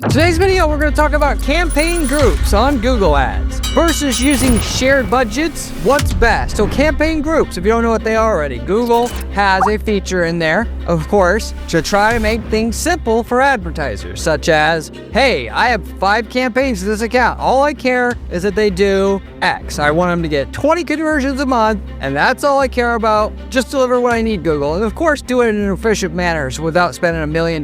Today's video, we're going to talk about campaign groups on Google Ads versus using shared budgets. What's best? So campaign groups, if you don't know what they are already, Google has a feature in there, of course, to try to make things simple for advertisers, such as, hey, I have 5 campaigns to this account. All I care is that they do X. I want them to get 20 conversions a month, and that's all I care about. Just deliver what I need, Google. And of course, do it in an efficient manner so without spending $1 million,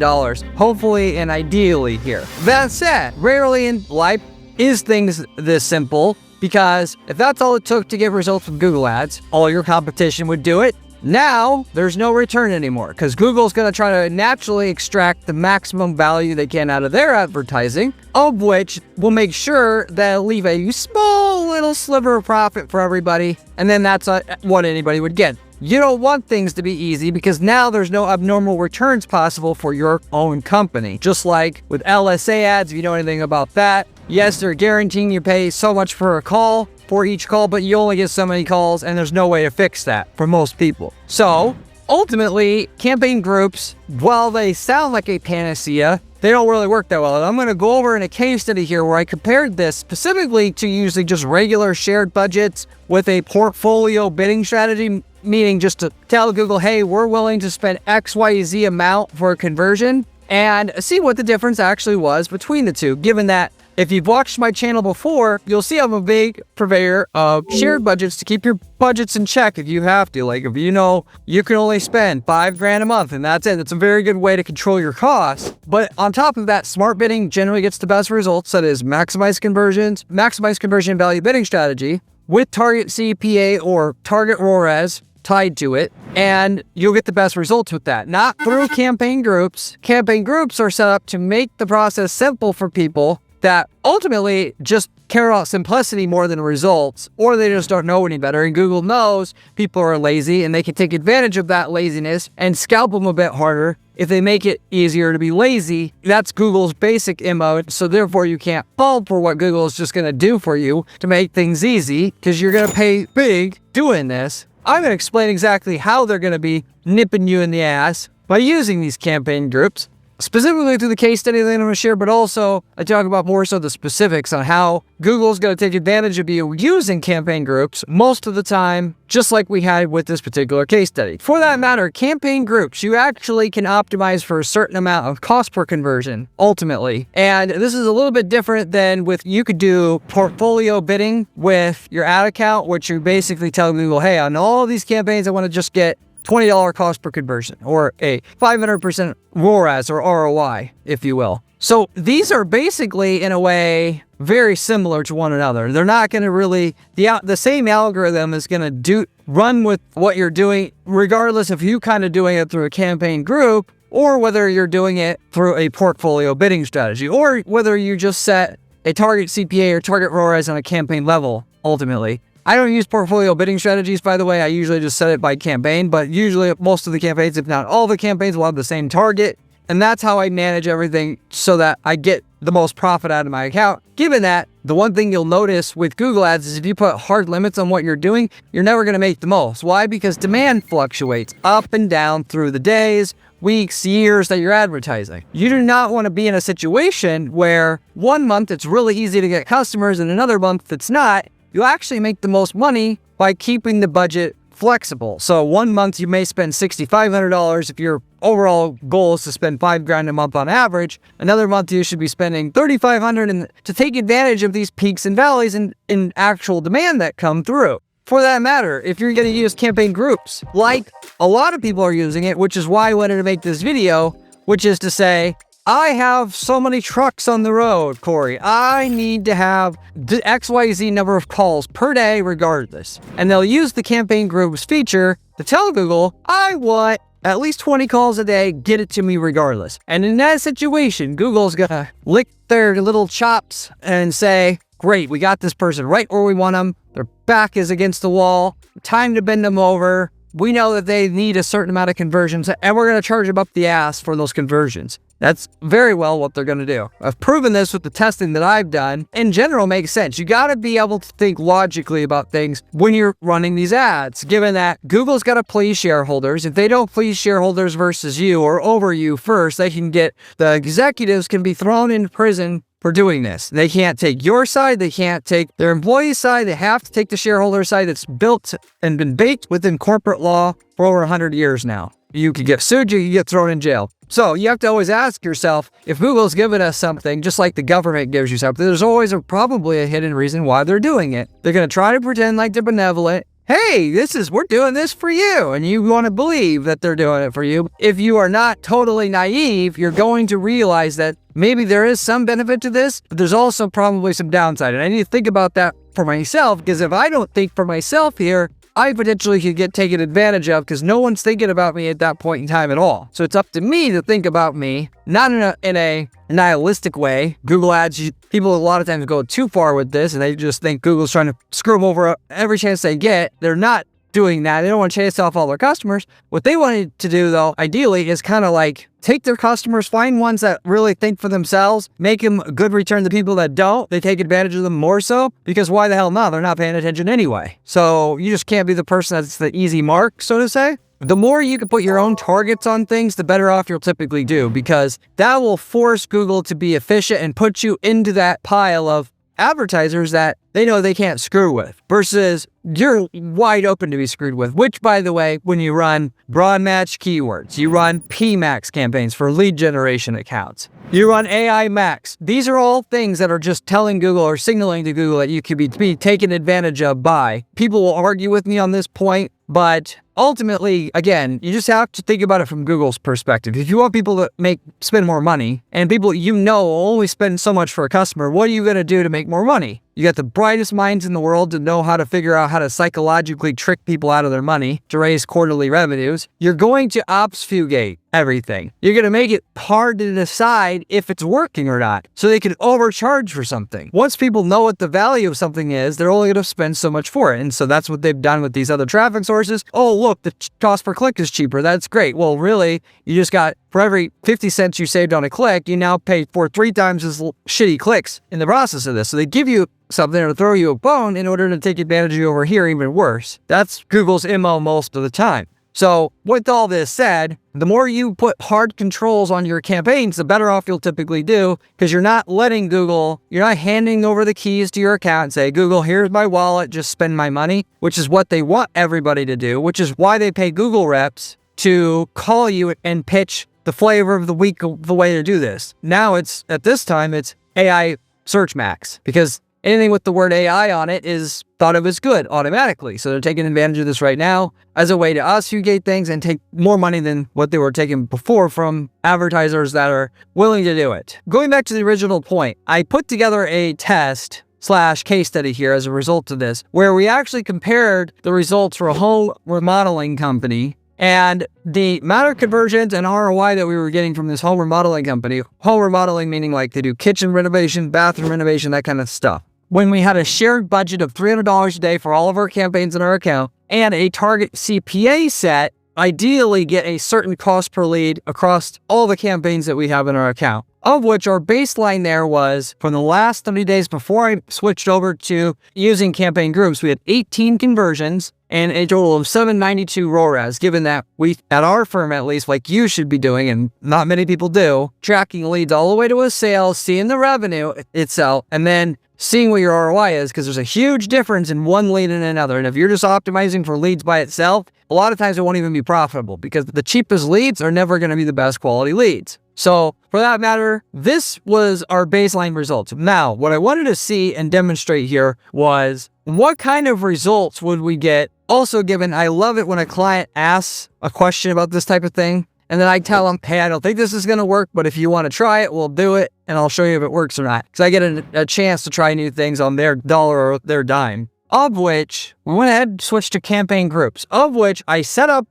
hopefully and ideally here. That said, rarely in life is things this simple, because if that's all it took to get results with Google Ads, all your competition would do it. Now, there's no return anymore, because Google's going to try to naturally extract the maximum value they can out of their advertising, of which will make sure that it'll leave a small little sliver of profit for everybody, and then that's what anybody would get. You don't want things to be easy, because now there's no abnormal returns possible for your own company. Just like with LSA ads, if you know anything about that, yes, they're guaranteeing you pay so much for a call, for each call, but you only get so many calls, and there's no way to fix that for most people. So ultimately, campaign groups, while they sound like a panacea, they don't really work that well. And I'm going to go over in a case study here where I compared this specifically to using just regular shared budgets with a portfolio bidding strategy, meaning just to tell Google, hey, we're willing to spend XYZ amount for a conversion, and see what the difference actually was between the two, given that if you've watched my channel before, you'll see I'm a big purveyor of shared budgets to keep your budgets in check if you have to. Like, if you know you can only spend $5,000 a month and that's it, it's a very good way to control your costs. But on top of that, smart bidding generally gets the best results. That is maximize conversions, maximize conversion value bidding strategy with target CPA or target ROAS tied to it, and you'll get the best results with that. Not through campaign groups. Campaign groups are set up to make the process simple for people that ultimately just care about simplicity more than results, or they just don't know any better. And Google knows people are lazy, and they can take advantage of that laziness and scalp them a bit harder if they make it easier to be lazy. That's Google's basic MO. So therefore, you can't fall for what Google is just going to do for you to make things easy, because you're going to pay big doing this. I'm going to explain exactly how they're going to be nipping you in the ass by using these campaign groups, specifically through the case study that I'm going to share, but also I talk about more so the specifics on how Google's going to take advantage of you using campaign groups most of the time, just like we had with this particular case study. For that matter, campaign groups, you actually can optimize for a certain amount of cost per conversion, ultimately. And this is a little bit different than with, you could do portfolio bidding with your ad account, which you basically tell Google, hey, on all these campaigns, I want to just get $20 cost per conversion, or a 500% ROAS, or ROI, if you will. So these are basically, in a way, very similar to one another. They're not going to really, the same algorithm is going to run with what you're doing, regardless if you kind of doing it through a campaign group, or whether you're doing it through a portfolio bidding strategy, or whether you just set a target CPA or target ROAS on a campaign level, ultimately. I don't use portfolio bidding strategies, by the way. I usually just set it by campaign, but usually most of the campaigns, if not all the campaigns, will have the same target. And that's how I manage everything so that I get the most profit out of my account. Given that, the one thing you'll notice with Google Ads is if you put hard limits on what you're doing, you're never going to make the most. Why? Because demand fluctuates up and down through the days, weeks, years that you're advertising. You do not want to be in a situation where one month it's really easy to get customers and another month it's not. You actually make the most money by keeping the budget flexible. So one month you may spend $6,500 if your overall goal is to spend $5,000 a month on average. Another month you should be spending $3,500 to take advantage of these peaks and valleys in actual demand that come through. For that matter, if you're going to use campaign groups, like a lot of people are using it, which is why I wanted to make this video, which is to say, I have so many trucks on the road, Corey. I need to have the XYZ number of calls per day regardless. And they'll use the campaign groups feature to tell Google, I want at least 20 calls a day, get it to me regardless. And in that situation, Google's gonna lick their little chops and say, great, we got this person right where we want them. Their back is against the wall. Time to bend them over. we know that they need a certain amount of conversions, and we're going to charge them up the ass for those conversions. That's very well what they're going to do. I've proven this with the testing that I've done. In general, makes sense. You got to be able to think logically about things when you're running these ads, given that Google's got to please shareholders. If they don't please shareholders versus you or over you first, the executives can be thrown in prison for doing this. They can't take your side. They can't take their employee's side. They have to take the shareholder side that's built and been baked within corporate law for over 100 years now. You could get sued, you could get thrown in jail. So you have to always ask yourself, if Google's giving us something, just like the government gives you something, there's always probably a hidden reason why they're doing it. They're going to try to pretend like they're benevolent. Hey, we're doing this for you. And you want to believe that they're doing it for you. If you are not totally naive, you're going to realize that maybe there is some benefit to this, but there's also probably some downside. And I need to think about that for myself, because if I don't think for myself here, I potentially could get taken advantage of because no one's thinking about me at that point in time at all. So it's up to me to think about me, not in a nihilistic way. Google Ads, people a lot of times go too far with this and they just think Google's trying to screw them over every chance they get. They're not doing that. They don't want to chase off all their customers. What they wanted to do, though, ideally, is kind of like take their customers, find ones that really think for themselves, make them a good return to people that don't. They take advantage of them more so, because why the hell not? They're not paying attention anyway. So you just can't be the person that's the easy mark, so to say. The more you can put your own targets on things, the better off you'll typically do, because that will force Google to be efficient and put you into that pile of advertisers that they know they can't screw with, versus you're wide open to be screwed with, which, by the way, when you run broad match keywords, you run PMAX campaigns for lead generation accounts, you run AI Max. These are all things that are just telling Google or signaling to Google that you could be taken advantage of by. People will argue with me on this point, but ultimately, again, you just have to think about it from Google's perspective. If you want people to spend more money, and people will only spend so much for a customer, what are you going to do to make more money? You got the brightest minds in the world to know how to figure out how to psychologically trick people out of their money to raise quarterly revenues. You're going to obfuscate everything. You're going to make it hard to decide if it's working or not, so they can overcharge for something. Once people know what the value of something is, they're only going to spend so much for it. And so that's what they've done with these other traffic sources. Oh, look, the cost per click is cheaper. That's great. Well, really, you just got, for every 50 cents you saved on a click, you now pay for 3 times as shitty clicks in the process of this. So they give you something to throw you a bone in order to take advantage of you over here, even worse. That's Google's MO most of the time. So with all this said, the more you put hard controls on your campaigns, the better off you'll typically do, because you're not handing over the keys to your account and say, Google, here's my wallet, just spend my money, which is what they want everybody to do, which is why they pay Google reps to call you and pitch the flavor of the week of the way to do this. Now at this time, it's AI Search Max, because anything with the word AI on it is thought of as good automatically. So they're taking advantage of this right now as a way to obfuscate things and take more money than what they were taking before from advertisers that are willing to do it. Going back to the original point, I put together a test / case study here as a result of this, where we actually compared the results for a home remodeling company and the amount of conversions and ROI that we were getting from this home remodeling company. Home remodeling meaning like they do kitchen renovation, bathroom renovation, that kind of stuff. When we had a shared budget of $300 a day for all of our campaigns in our account and a target CPA set, ideally get a certain cost per lead across all the campaigns that we have in our account, of which our baseline there was, from the last 30 days before I switched over to using campaign groups, we had 18 conversions and a total of 792 ROAS, given that we, at our firm at least, like you should be doing, and not many people do, tracking leads all the way to a sale, seeing the revenue itself, and then seeing what your ROI is, because there's a huge difference in one lead and another. And if you're just optimizing for leads by itself, a lot of times it won't even be profitable, because the cheapest leads are never going to be the best quality leads. So for that matter, this was our baseline results. Now, what I wanted to see and demonstrate here was what kind of results would we get. Also, given I love it when a client asks a question about this type of thing, and then I tell them, hey, I don't think this is going to work, but if you want to try it, we'll do it, and I'll show you if it works or not. Because I get a chance to try new things on their dollar or their dime. Of which, we went ahead and switched to campaign groups, of which I set up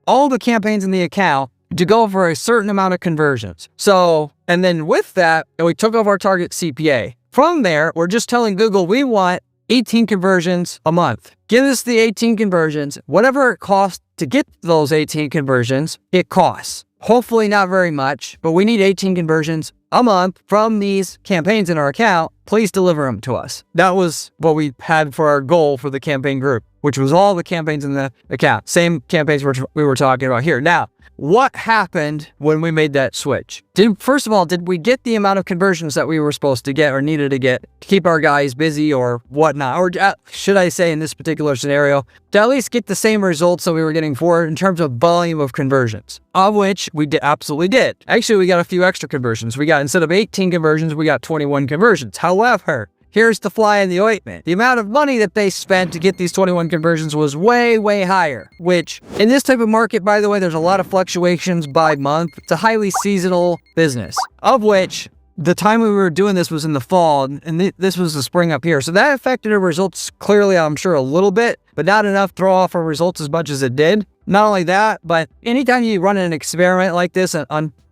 all the campaigns in the account to go for a certain amount of conversions. So, and then with that, we took off our target CPA. From there, we're just telling Google we want 18 conversions a month. Give us the 18 conversions. Whatever it costs to get those 18 conversions, it costs. Hopefully not very much, but we need 18 conversions a month from these campaigns in our account. Please deliver them to us. That was what we had for our goal for the campaign group, which was all the campaigns in the account. Same campaigns we were talking about here. Now, what happened when we made that switch? First of all, did we get the amount of conversions that we were supposed to get or needed to get to keep our guys busy or whatnot? Or should I say in this particular scenario, to at least get the same results that we were getting for in terms of volume of conversions, of which we absolutely did. Actually, we got a few extra conversions. We got, instead of 18 conversions, we got 21 conversions. However, here's the fly in the ointment. The amount of money that they spent to get these 21 conversions was way, way higher, which in this type of market, by the way, there's a lot of fluctuations by month. It's a highly seasonal business, of which the time we were doing this was in the fall, and this was the spring up here. So that affected our results clearly, I'm sure, a little bit, but not enough to throw off our results as much as it did. Not only that, but anytime you run an experiment like this,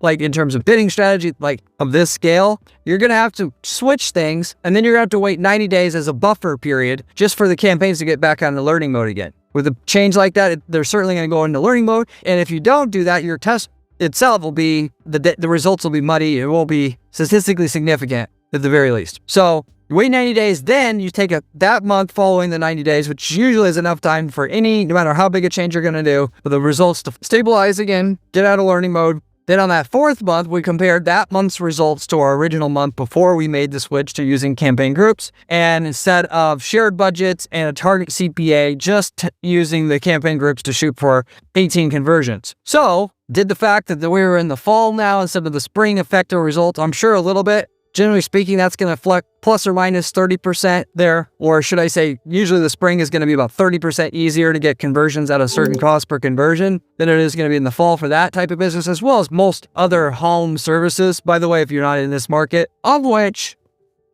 like in terms of bidding strategy, like of this scale, you're going to have to switch things, and then you're going to have to wait 90 days as a buffer period just for the campaigns to get back on the learning mode again. With a change like that, they're certainly going to go into learning mode, and if you don't do that, your test itself will be, the results will be muddy. It won't be statistically significant at the very least. So you wait 90 days, then you take that month following the 90 days, which usually is enough time for no matter how big a change you're going to do, for the results to stabilize again, get out of learning mode. Then on that fourth month, we compared that month's results to our original month before we made the switch to using campaign groups. And instead of shared budgets and a target CPA, just using the campaign groups to shoot for 18 conversions. So did the fact that we were in the fall now instead of the spring affect our results? I'm sure a little bit. Generally speaking, that's going to flex plus or minus 30% there. Or should I say, usually the spring is going to be about 30% easier to get conversions at a certain cost per conversion than it is going to be in the fall for that type of business, as well as most other home services, by the way, if you're not in this market, of which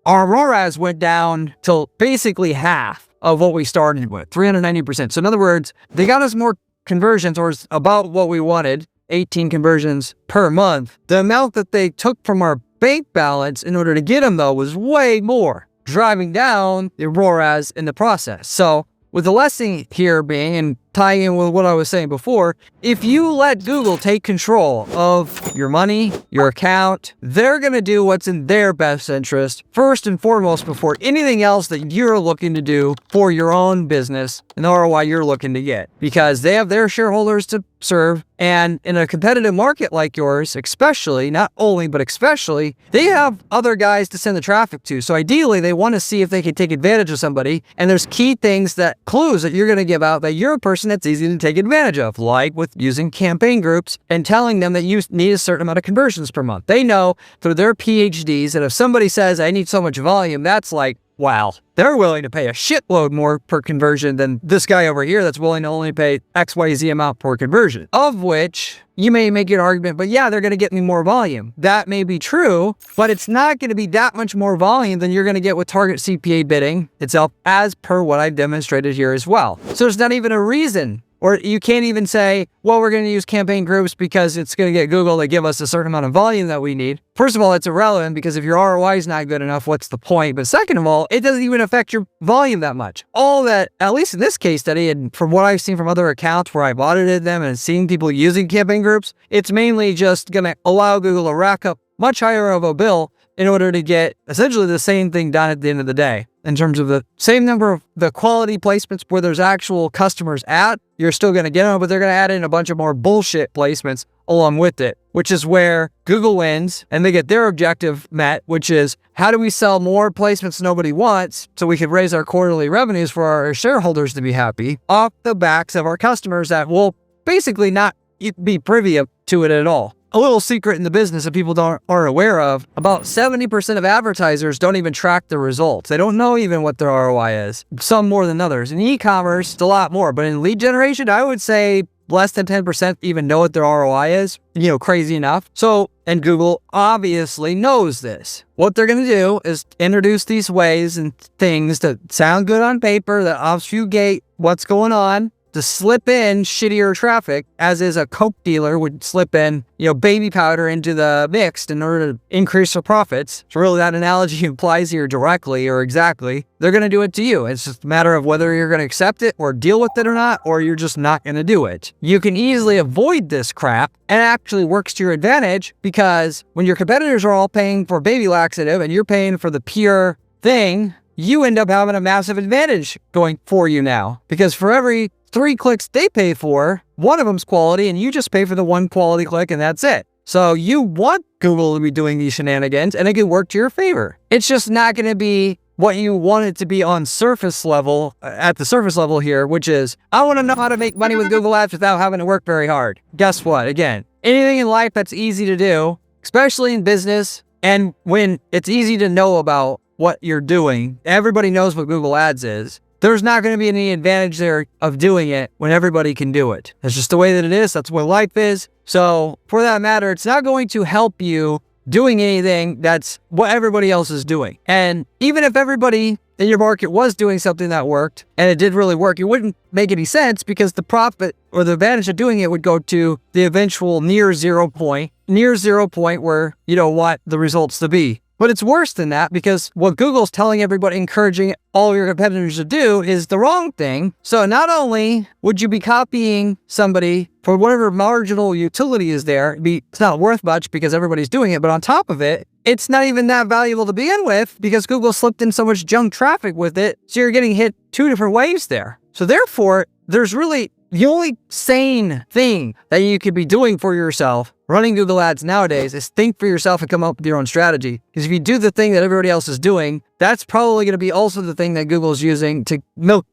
our ROAS went down to basically half of what we started with, 390%. So in other words, they got us more conversions, or about what we wanted, 18 conversions per month. The amount that they took from our bank balance in order to get them, though, was way more, driving down the ROAS in the process. So with the lesson here being, and tying in with what I was saying before, if you let Google take control of your money, your account, they're going to do what's in their best interest first and foremost before anything else that you're looking to do for your own business and the ROI you're looking to get, because they have their shareholders to serve. And in a competitive market like yours, especially, not only, but especially, they have other guys to send the traffic to. So ideally, they want to see if they can take advantage of somebody. And there's key things, clues that you're going to give out that you're a person that's easy to take advantage of, like with using campaign groups and telling them that you need a certain amount of conversions per month. They know through their PhDs that if somebody says, I need so much volume, that's like, wow, they're willing to pay a shitload more per conversion than this guy over here that's willing to only pay XYZ amount per conversion. Of which you may make an argument, but yeah, they're going to get me more volume. That may be true, but it's not going to be that much more volume than you're going to get with target CPA bidding itself, as per what I've demonstrated here as well. So there's not even a reason. Or you can't even say, well, we're going to use campaign groups because it's going to get Google to give us a certain amount of volume that we need. First of all, it's irrelevant because if your ROI is not good enough, what's the point? But second of all, it doesn't even affect your volume that much. All that, at least in this case study, and from what I've seen from other accounts where I've audited them and seen people using campaign groups, it's mainly just going to allow Google to rack up much higher of a bill in order to get essentially the same thing done at the end of the day. In terms of the same number of the quality placements where there's actual customers at, you're still going to get them, but they're going to add in a bunch of more bullshit placements along with it, which is where Google wins and they get their objective met, which is how do we sell more placements nobody wants so we can raise our quarterly revenues for our shareholders to be happy off the backs of our customers that will basically not be privy to it at all. A little secret in the business that people aren't aware of, about 70% of advertisers don't even track the results. They don't know even what their ROI is. Some more than others. In e-commerce, it's a lot more. But in lead generation, I would say less than 10% even know what their ROI is. Crazy enough. So, and Google obviously knows this. What they're going to do is introduce these ways and things that sound good on paper, that obfuscate what's going on, to slip in shittier traffic, as is a Coke dealer would slip in, baby powder into the mix in order to increase their profits. So really that analogy applies here directly or exactly. They're going to do it to you. It's just a matter of whether you're going to accept it or deal with it or not, or you're just not going to do it. You can easily avoid this crap, and it actually works to your advantage, because when your competitors are all paying for baby laxative and you're paying for the pure thing, you end up having a massive advantage going for you now, because for every 3 clicks they pay for, one of them's quality, and you just pay for the one quality click, and that's it. So you want Google to be doing these shenanigans, and it can work to your favor. It's just not going to be what you want it to be on surface level, at the surface level here, which is, I want to know how to make money with Google Ads without having to work very hard. Guess what? Again, anything in life that's easy to do, especially in business, and when it's easy to know about what you're doing, everybody knows what Google Ads is. There's not going to be any advantage there of doing it when everybody can do it. That's just the way that it is. That's what life is. So for that matter, it's not going to help you doing anything that's what everybody else is doing. And even if everybody in your market was doing something that worked and it did really work, it wouldn't make any sense, because the profit or the advantage of doing it would go to the eventual near zero point where you don't want the results to be. But it's worse than that, because what Google's telling everybody, encouraging all your competitors to do, is the wrong thing. So not only would you be copying somebody for whatever marginal utility is there, it's not worth much because everybody's doing it, but on top of it, it's not even that valuable to begin with, because Google slipped in so much junk traffic with it, so you're getting hit 2 different ways there. So therefore, there's really the only sane thing that you could be doing for yourself running Google Ads nowadays is think for yourself and come up with your own strategy. Because if you do the thing that everybody else is doing, that's probably going to be also the thing that Google's using to milk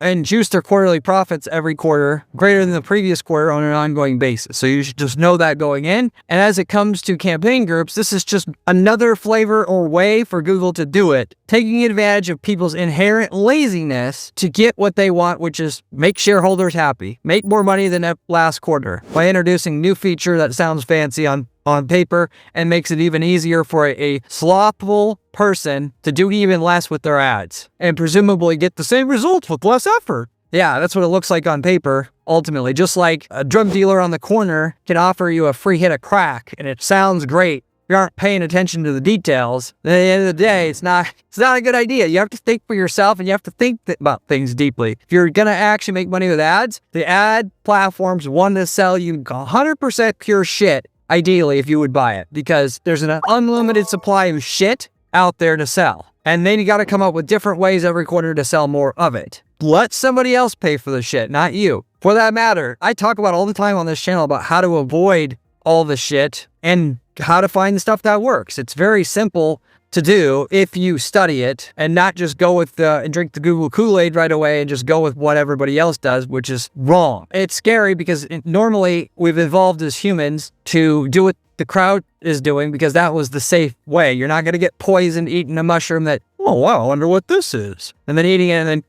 and juice their quarterly profits every quarter greater than the previous quarter on an ongoing basis. So you should just know that going in. And as it comes to campaign groups, this is just another flavor or way for Google to do it, taking advantage of people's inherent laziness to get what they want, which is make shareholders happy, make more money than last quarter, by introducing new feature that sounds fancy on paper and makes it even easier for a slothful person to do even less with their ads and presumably get the same results with less effort. Yeah, that's what it looks like on paper, ultimately. Just like a drug dealer on the corner can offer you a free hit of crack and it sounds great. You aren't paying attention to the details. At the end of the day, it's not a good idea. You have to think for yourself, and you have to think about things deeply. If you're going to actually make money with ads, the ad platforms want to sell you 100% pure shit, ideally, if you would buy it, because there's an unlimited supply of shit out there to sell. And then you got to come up with different ways every quarter to sell more of it. Let somebody else pay for the shit, not you. For that matter, I talk about all the time on this channel about how to avoid all the shit and how to find the stuff that works. It's very simple to do if you study it and not just go with and drink the Google Kool-Aid right away and just go with what everybody else does, which is wrong. It's scary because normally we've evolved as humans to do what the crowd is doing because that was the safe way. You're not going to get poisoned eating a mushroom that, oh wow, I wonder what this is, and then eating it and then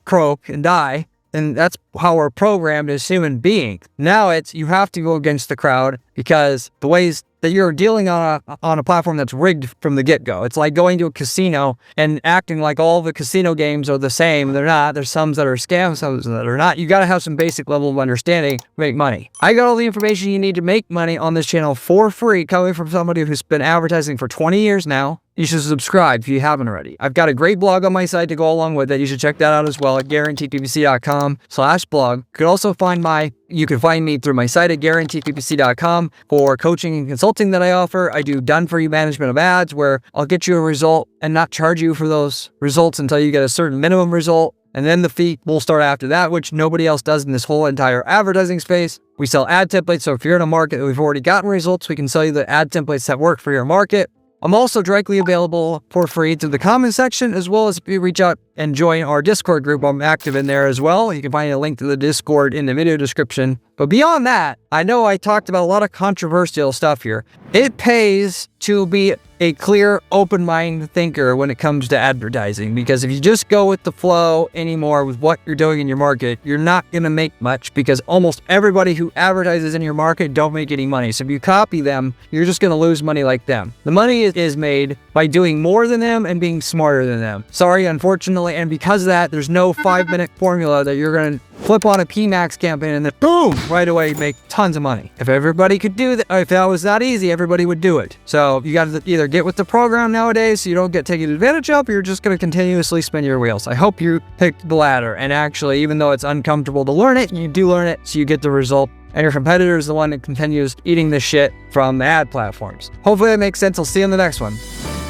croak and die. And that's how we're programmed as human beings. Now you have to go against the crowd because the ways that you're dealing on a platform that's rigged from the get-go. It's like going to a casino and acting like all the casino games are the same. They're not. There's some that are scams, some that are not. You got to have some basic level of understanding to make money. I got all the information you need to make money on this channel for free, coming from somebody who's been advertising for 20 years now. You should subscribe if you haven't already. I've got a great blog on my site to go along with it. You should check that out as well at guaranteedppc.com/blog. You can find me through my site at guaranteedppc.com for coaching and consulting that I offer. I do done-for-you management of ads where I'll get you a result and not charge you for those results until you get a certain minimum result. And then the fee will start after that, which nobody else does in this whole entire advertising space. We sell ad templates, so if you're in a market that we've already gotten results, we can sell you the ad templates that work for your market. I'm also directly available for free through the comment section, as well as if you reach out and join our Discord group, I'm active in there as well. You can find a link to the Discord in the video description. But beyond that, I know I talked about a lot of controversial stuff here. It pays to be a clear, open-minded thinker when it comes to advertising, because if you just go with the flow anymore with what you're doing in your market, you're not going to make much, because almost everybody who advertises in your market don't make any money. So if you copy them, you're just going to lose money like them. The money is made by doing more than them and being smarter than them. Sorry, unfortunately, instantly. And because of that, there's no 5-minute formula that you're going to flip on a PMAX campaign and then boom, right away make tons of money. If everybody could do that, if that was that easy, everybody would do it. So you got to either get with the program nowadays so you don't get taken advantage of, or you're just going to continuously spin your wheels. I hope you picked the latter. And actually, even though it's uncomfortable to learn it, you do learn it so you get the result. And your competitor is the one that continues eating the shit from the ad platforms. Hopefully that makes sense. I'll see you in the next one.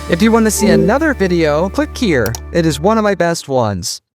If you want to see another video, click here. It is one of my best ones.